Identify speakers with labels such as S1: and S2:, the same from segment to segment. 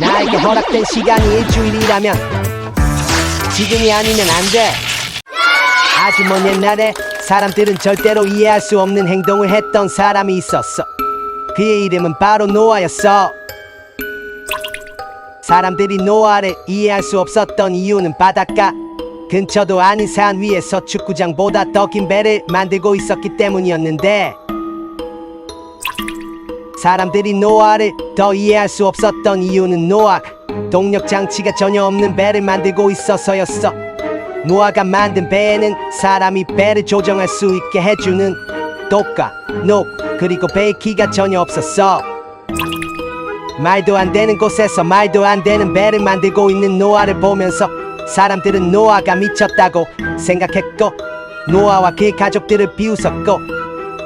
S1: 나에게 허락된 시간이 일주일이라면 지금이 아니면 안 돼. 아주 먼 옛날에 사람들은 절대로 이해할 수 없는 행동을 했던 사람이 있었어. 그의 이름은 바로 노아였어. 사람들이 노아를 이해할 수 없었던 이유는 바닷가 근처도 아닌 산 위에서 축구장보다 더 긴 배를 만들고 있었기 때문이었는데, 사람들이 노아를 더 이해할 수 없었던 이유는 노아가 동력 장치가 전혀 없는 배를 만들고 있어서였어. 노아가 만든 배에는 사람이 배를 조정할 수 있게 해주는 독과 녹 그리고 배기가 전혀 없었어. 말도 안 되는 곳에서 말도 안 되는 배를 만들고 있는 노아를 보면서 사람들은 노아가 미쳤다고 생각했고, 노아와 그의 가족들을 비웃었고,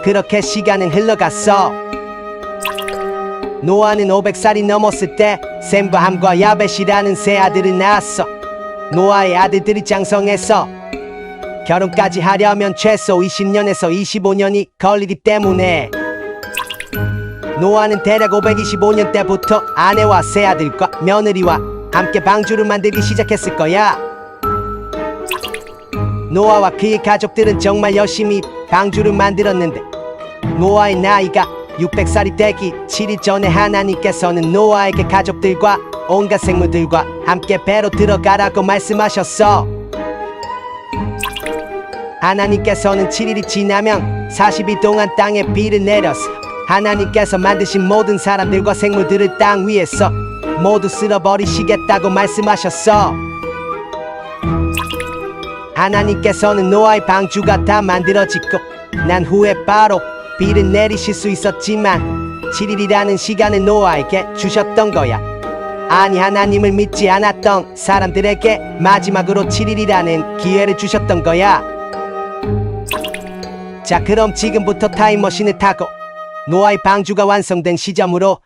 S1: 그렇게 시간은 흘러갔어. 노아는 500살이 넘었을 때 셈과 함과 야벳이라는 세 아들을 낳았어. 노아의 아들들이 장성해서 결혼까지 하려면 최소 20년에서 25년이 걸리기 때문에 노아는 대략 525년 때부터 아내와 세 아들과 며느리와 함께 방주를 만들기 시작했을 거야. 노아와 그의 가족들은 정말 열심히 방주를 만들었는데, 노아의 나이가 600살이 되기 7일 전에 하나님께서는 노아에게 가족들과 온갖 생물들과 함께 배로 들어가라고 말씀하셨어. 하나님께서는 7일이 지나면 40일 동안 땅에 비를 내려서 하나님께서 만드신 모든 사람들과 생물들을 땅 위에서 모두 쓸어버리시겠다고 말씀하셨어. 하나님께서는 노아의 방주가 다 만들어지고 난 후에 바로 비를 내리실 수 있었지만 7일이라는 시간을 노아에게 주셨던 거야. 아니, 하나님을 믿지 않았던 사람들에게 마지막으로 7일이라는 기회를 주셨던 거야. 자, 그럼 지금부터 타임머신을 타고 노아의 방주가 완성된 시점으로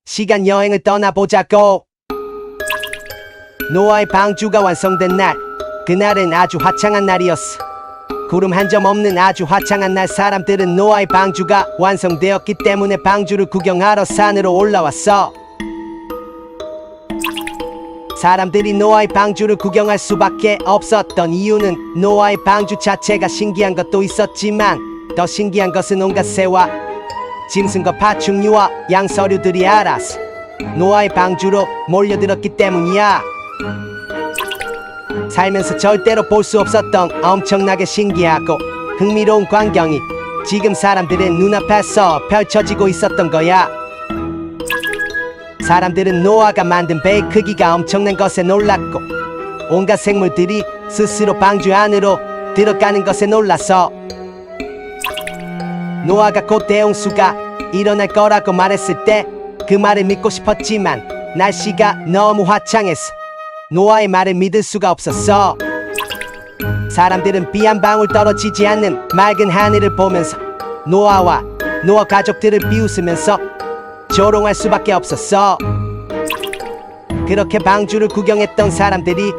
S1: 시간 여행을 떠나보자고. 노아의 방주가 완성된 날, 그날은 아주 화창한 날이었어. 구름 한 점 없는 아주 화창한 날, 사람들은 노아의 방주가 완성되었기 때문에 방주를 구경하러 산으로 올라왔어. 사람들이 노아의 방주를 구경할 수밖에 없었던 이유는 노아의 방주 자체가 신기한 것도 있었지만 더 신기한 것은 온갖 새와 짐승과 파충류와 양서류들이 알아서 노아의 방주로 몰려들었기 때문이야. 살면서 절대로 볼 수 없었던 엄청나게 신기하고 흥미로운 광경이 지금 사람들의 눈앞에서 펼쳐지고 있었던 거야. 사람들은 노아가 만든 배의 크기가 엄청난 것에 놀랐고, 온갖 생물들이 스스로 방주 안으로 들어가는 것에 놀라서 노아가 곧 대홍수가 일어날 거라고 말했을 때 그 말을 믿고 싶었지만 날씨가 너무 화창해서 노아의 말을 믿을 수가 없었어. 사람들은 비 한 방울 떨어지지 않는 맑은 하늘을 보면서 노아와 노아 가족들을 비웃으면서 조롱할 수밖에 없었어. 그렇게 방주를 구경했던 사람들이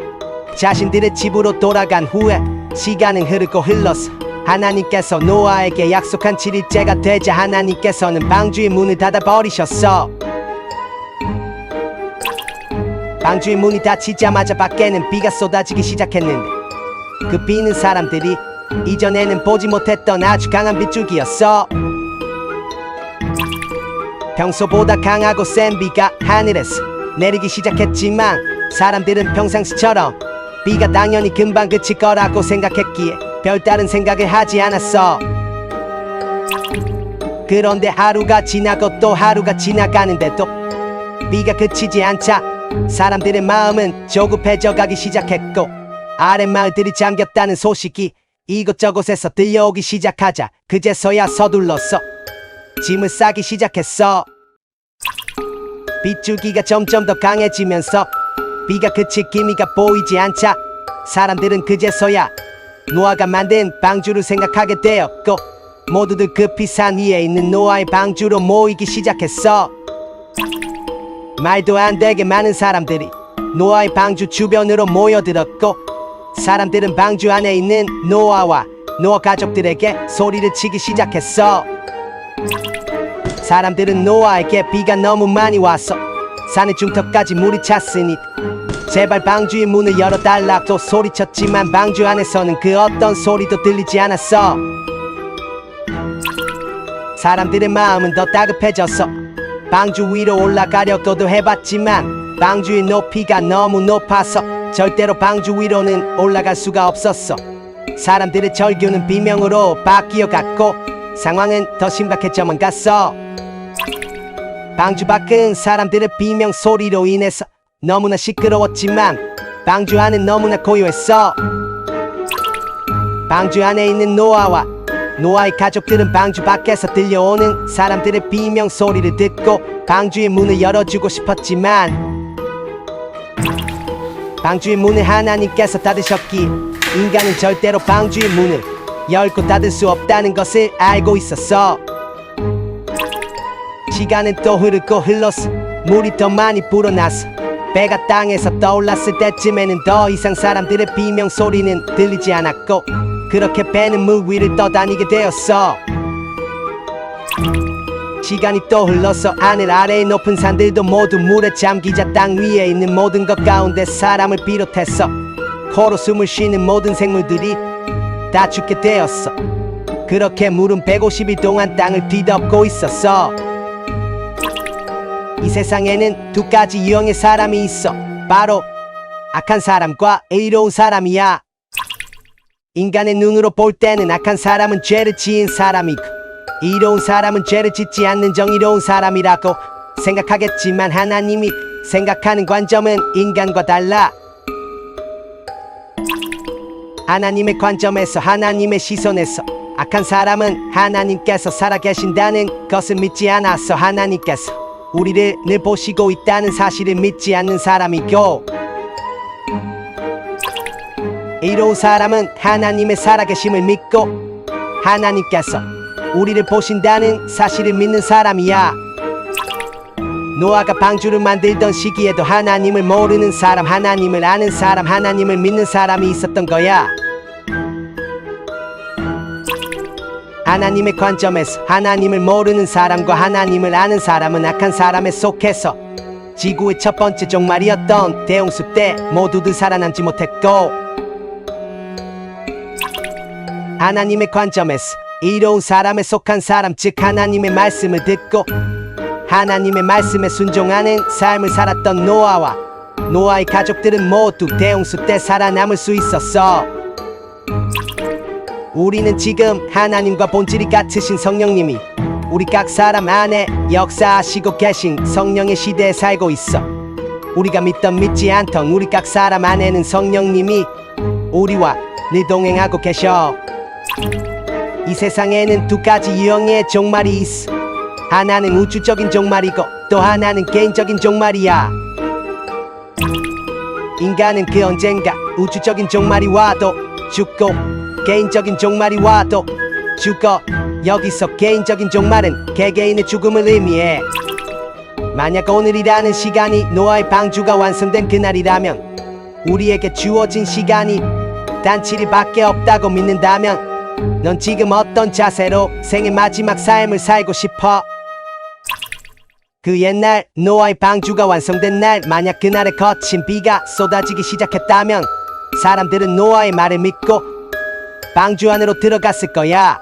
S1: 자신들의 집으로 돌아간 후에 시간은 흐르고 흘러서 하나님께서 노아에게 약속한 7일째가 되자 하나님께서는 방주의 문을 닫아버리셨어. 방주의 문이 닫히자마자 밖에는 비가 쏟아지기 시작했는데, 그 비는 사람들이 이전에는 보지 못했던 아주 강한 빗줄기였어. 평소보다 강하고 센 비가 하늘에서 내리기 시작했지만 사람들은 평상시처럼 비가 당연히 금방 그칠 거라고 생각했기에 별다른 생각을 하지 않았어. 그런데 하루가 지나고 또 하루가 지나가는데도 비가 그치지 않자 사람들의 마음은 조급해져 가기 시작했고, 아랫마을들이 잠겼다는 소식이 이곳저곳에서 들려오기 시작하자 그제서야 서둘러서 짐을 싸기 시작했어. 빗줄기가 점점 더 강해지면서 비가 그칠 기미가 보이지 않자 사람들은 그제서야 노아가 만든 방주를 생각하게 되었고, 모두들 급히 산 위에 있는 노아의 방주로 모이기 시작했어. 말도 안 되게 많은 사람들이 노아의 방주 주변으로 모여들었고, 사람들은 방주 안에 있는 노아와 노아 가족들에게 소리를 치기 시작했어. 사람들은 노아에게 비가 너무 많이 와서 산의 중턱까지 물이 찼으니 제발 방주의 문을 열어달라고 소리쳤지만 방주 안에서는 그 어떤 소리도 들리지 않았어. 사람들의 마음은 더 다급해졌어. 방주 위로 올라가려고도 해봤지만 방주의 높이가 너무 높아서 절대로 방주 위로는 올라갈 수가 없었어. 사람들의 절규는 비명으로 바뀌어갔고 상황은 더 심각해져만 갔어. 방주 밖은 사람들의 비명 소리로 인해서 너무나 시끄러웠지만 방주 안은 너무나 고요했어. 방주 안에 있는 노아와 노아의 가족들은 방주 밖에서 들려오는 사람들의 비명 소리를 듣고 방주의 문을 열어주고 싶었지만 방주의 문을 하나님께서 닫으셨기 인간은 절대로 방주의 문을 열고 닫을 수 없다는 것을 알고 있었어. 시간은 또 흐르고 흘렀어. 물이 더 많이 불어났어. 배가 땅에서 떠올랐을 때쯤에는 더 이상 사람들의 비명 소리는 들리지 않았고 그렇게 배는 물 위를 떠다니게 되었어. 시간이 또 흘러서 하늘 아래의 높은 산들도 모두 물에 잠기자 땅 위에 있는 모든 것 가운데 사람을 비롯해서 코로 숨을 쉬는 모든 생물들이 다 죽게 되었어. 그렇게 물은 150일 동안 땅을 뒤덮고 있었어. 이 세상에는 두 가지 유형의 사람이 있어. 바로 악한 사람과 의로운 사람이야. 인간의 눈으로 볼 때는 악한 사람은 죄를 지은 사람이고 의로운 사람은 죄를 짓지 않는 정의로운 사람이라고 생각하겠지만 하나님이 생각하는 관점은 인간과 달라. 하나님의 관점에서 하나님의 시선에서 악한 사람은 하나님께서 살아계신다는 것을 믿지 않아서 하나님께서 우리를 늘 보시고 있다는 사실을 믿지 않는 사람이고 의로운 사람은 하나님의 살아계심을 믿고 하나님께서 우리를 보신다는 사실을 믿는 사람이야. 노아가 방주를 만들던 시기에도 하나님을 모르는 사람, 하나님을 아는 사람, 하나님을 믿는 사람이 있었던 거야. 하나님의 관점에서 하나님을 모르는 사람과 하나님을 아는 사람은 악한 사람에 속해서 지구의 첫 번째 종말이었던 대홍수 때 모두들 살아남지 못했고 하나님의 관점에서 의로운 사람에 속한 사람, 즉 하나님의 말씀을 듣고 하나님의 말씀에 순종하는 삶을 살았던 노아와 노아의 가족들은 모두 대홍수 때 살아남을 수 있었어. 우리는 지금 하나님과 본질이 같으신 성령님이 우리 각 사람 안에 역사하시고 계신 성령의 시대에 살고 있어. 우리가 믿던 믿지 않던 우리 각 사람 안에는 성령님이 우리와 늘 동행하고 계셔. 이 세상에는 두 가지 유형의 종말이 있어. 하나는 우주적인 종말이고 또 하나는 개인적인 종말이야. 인간은 그 언젠가 우주적인 종말이 와도 죽고 개인적인 종말이 와도 죽어. 여기서 개인적인 종말은 개개인의 죽음을 의미해. 만약 오늘이라는 시간이 노아의 방주가 완성된 그날이라면 우리에게 주어진 시간이 단 7일밖에 없다고 믿는다면 넌 지금 어떤 자세로 생의 마지막 삶을 살고 싶어? 그 옛날 노아의 방주가 완성된 날, 만약 그날에 거친 비가 쏟아지기 시작했다면 사람들은 노아의 말을 믿고 방주 안으로 들어갔을 거야.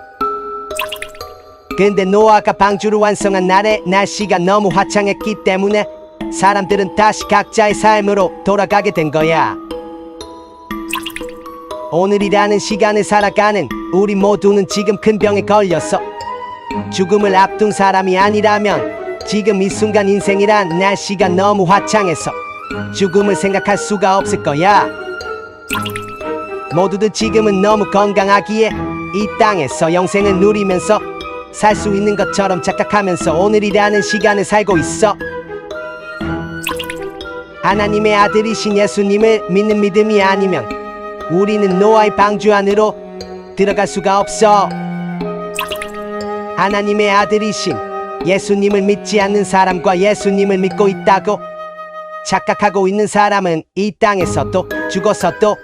S1: 근데 노아가 방주를 완성한 날에 날씨가 너무 화창했기 때문에 사람들은 다시 각자의 삶으로 돌아가게 된 거야. 오늘이라는 시간을 살아가는 우리 모두는 지금 큰 병에 걸려서 죽음을 앞둔 사람이 아니라면 지금 이 순간 인생이란 날씨가 너무 화창해서 죽음을 생각할 수가 없을 거야. 모두들 지금은 너무 건강하기에 이 땅에서 영생을 누리면서 살 수 있는 것처럼 착각하면서 오늘이라는 시간을 살고 있어. 하나님의 아들이신 예수님을 믿는 믿음이 아니면 우리는 노아의 방주 안으로 들어갈 수가 없어. 하나님의 아들이신 예수님을 믿지 않는 사람과 예수님을 믿고 있다고 착각하고 있는 사람은 이 땅에서도 죽어서도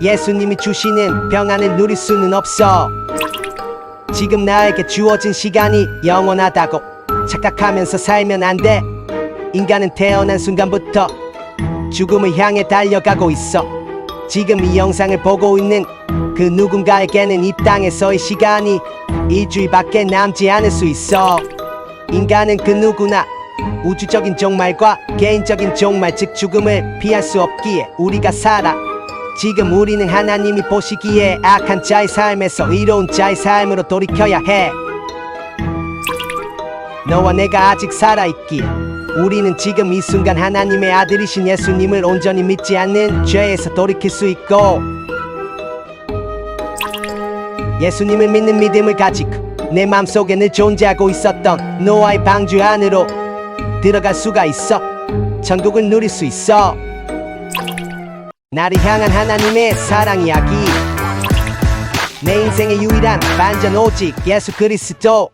S1: 예수님이 주시는 평안을 누릴 수는 없어. 지금 나에게 주어진 시간이 영원하다고 착각하면서 살면 안 돼. 인간은 태어난 순간부터 죽음을 향해 달려가고 있어. 지금 이 영상을 보고 있는 그 누군가에게는 이 땅에서의 시간이 일주일밖에 남지 않을 수 있어. 인간은 그 누구나 우주적인 종말과 개인적인 종말, 즉 죽음을 피할 수 없기에 우리가 살아. 지금 우리는 하나님이 보시기에 악한 자의 삶에서 의로운 자의 삶으로 돌이켜야 해. 너와 내가 아직 살아있기에 우리는 지금 이 순간 하나님의 아들이신 예수님을 온전히 믿지 않는 죄에서 돌이킬 수 있고, 예수님을 믿는 믿음을 가지고 내 맘속에 늘 존재하고 있었던 노아의 방주 안으로 들어갈 수가 있어. 천국을 누릴 수 있어. 나를 향한 하나님의 사랑 이야기. 내 인생의 유일한 반전 오직 예수 그리스도.